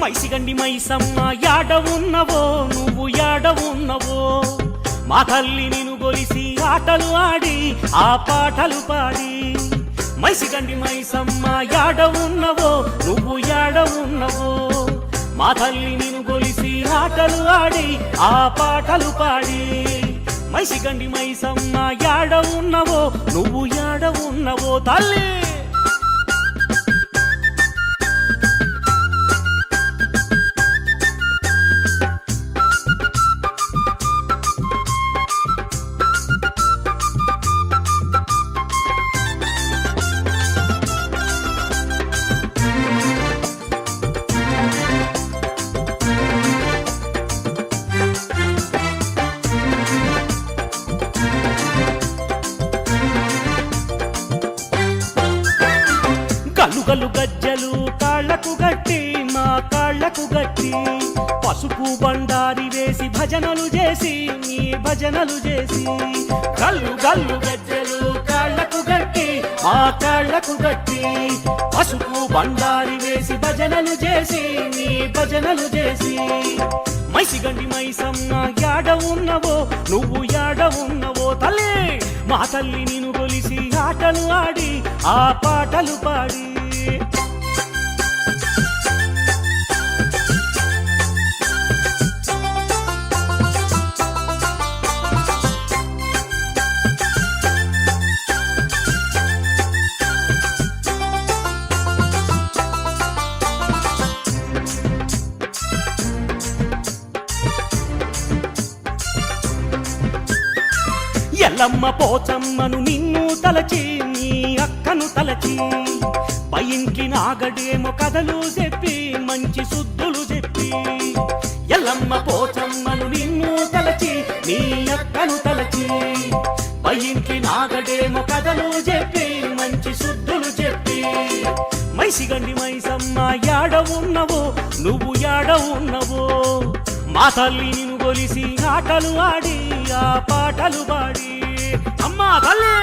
మైసిగండి మైసమ్మ యాడ ఉన్నవో నువ్వు యాడ ఉన్నవో మా తల్లి నిన్ను గొలిసి ఆటలు ఆడి ఆ పాటలు పాడి మైసిగండి మైసమ్మ యాడ ఉన్నవో నువ్వు యాడ ఉన్నవో మా తల్లి నిన్ను గొలిసి ఆటలు ఆడి ఆ పాటలు పాడి మైసిగండి మైసమ్మ యాడ ఉన్నవో నువ్వు యాడ ఉన్నవో తల్లి గల్లు గల్లు గజ్జలు కాళ్లకు గట్టి మా కాళ్లకు గట్టి పసుపు బండారి వేసి భజనలు చేసి నీ భజనలు చేసి గల్లు గల్లు గజ్జలు కాళ్లకు గట్టి మా కాళ్లకు గట్టి పసుపు బండారి వేసి భజనలు చేసి నీ భజనలు చేసి మైసిగండి మైసమ్మ యాడ ఉన్నవో నువ్వు యాడ ఉన్నవో తల్లి మా తల్లి నిన్ను గొలిసి ఆటలు ఆడి ఆ పాటలు పాడి ఎల్లమ్మ పోచమ్మను నిన్ను తలచి నీ అక్కను తలచి పైంకి నాగడేమో కథలు చెప్పి మంచి శుద్ధులు చెప్పి ఎల్లమ్మ పోచమ్మను నిన్ను తలచి నీ అక్కను తలచి పైంకి నాగడేమో కథలు చెప్పి మంచి శుద్ధులు చెప్పి మైసిగండి మైసమ్మ యాడ ఉన్నవో నువ్వు యాడ ఉన్నవో మా తల్లి నిన్ను గొలిసి ఆటలు ఆడి ఆ పాటలు పాడి అమ్మా తల్లి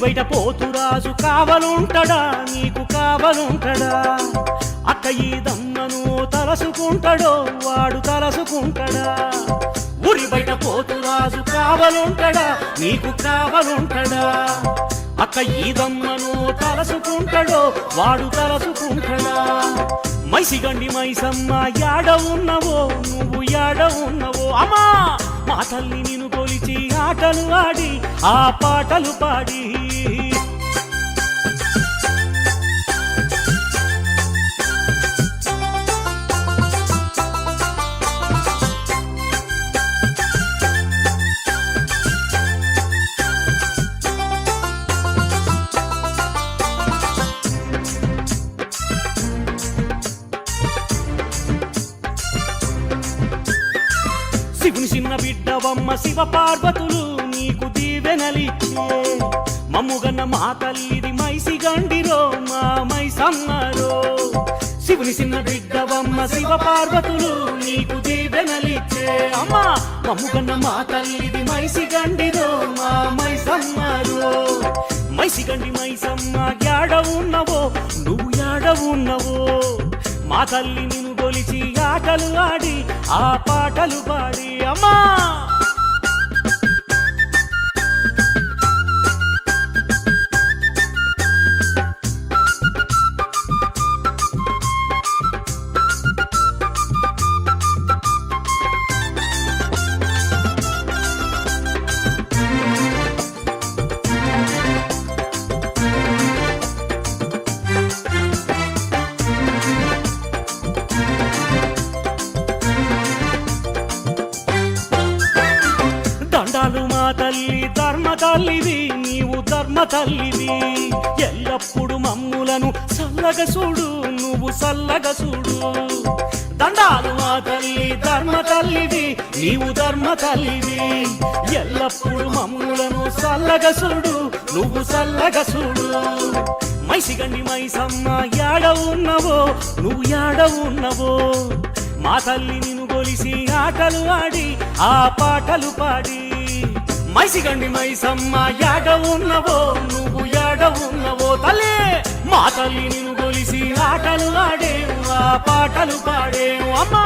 బయట పోతురాజు కావలుంటడా నీకు కావలుంటడా అక్క ఈ దమ్మను తలసుకుంటాడో వాడు తలసుకుంటాడా ఊరి బయట పోతురాజు కావలుంటడా నీకు కావలుంటడా అక్క ఈ దమ్మను తలసుకుంటాడో వాడు తలసుకుంటాడా మైసిగండి మైసమ్మ యాడ ఉన్నవో నువ్వు యాడ ఉన్నవో అమ్మా మా తల్లి నిన్ను కొలిచి ఆటలు ఆడి ఆ పాటలు పాడి శివుని చిన్న బిడ్డవమ్మ శివ పార్వతులు నీకు దీవెనలిచ్చే మమ్ముగన్న మా తల్లిది మైసిగండిరో మా మైసమ్మరో శివుని చిన్న బిడ్డవమ్మ శివ పార్వతులు నీకు దీవెనలిచ్చే అమ్మా మమ్ముగన్న మా తల్లిది మైసిగండిరో మా మైసమ్మరో మైసిగండి మైసమ్మ యాడ ఉన్నవో నువ్వు యాడ ఉన్నవో మా తల్లి నిన్ను గొలిచి ఆటలు ఆడి ఆ పాటలు పాడి అమ్మా తల్లి ధర్మ తల్లివి నీవు ధర్మ తల్లివి ఎల్లప్పుడు మమ్ములను సల్లగ చూడు నువ్వు సల్లగ చూడు ధర్మ తల్లివి నీవు ధర్మ తల్లివి ఎల్లప్పుడు మమ్ములను సల్లగసుడు నువ్వు సల్లగసుడు మైసిగండి మైసమ్మ యాడ ఉన్నవో నువ్వు యాడ ఉన్నవో మా తల్లి నిన్ను గొలిసి ఆటలు ఆడి ఆ పాటలు పాడి మైసిగండి మైసమ్మ యాడ ఉన్నవో నువ్వు యాడ ఉన్నవో తల్లి మా తల్లి నిన్ను గొలిసి ఆటలు ఆడేవు ఆ పాటలు పాడేవు అమ్మా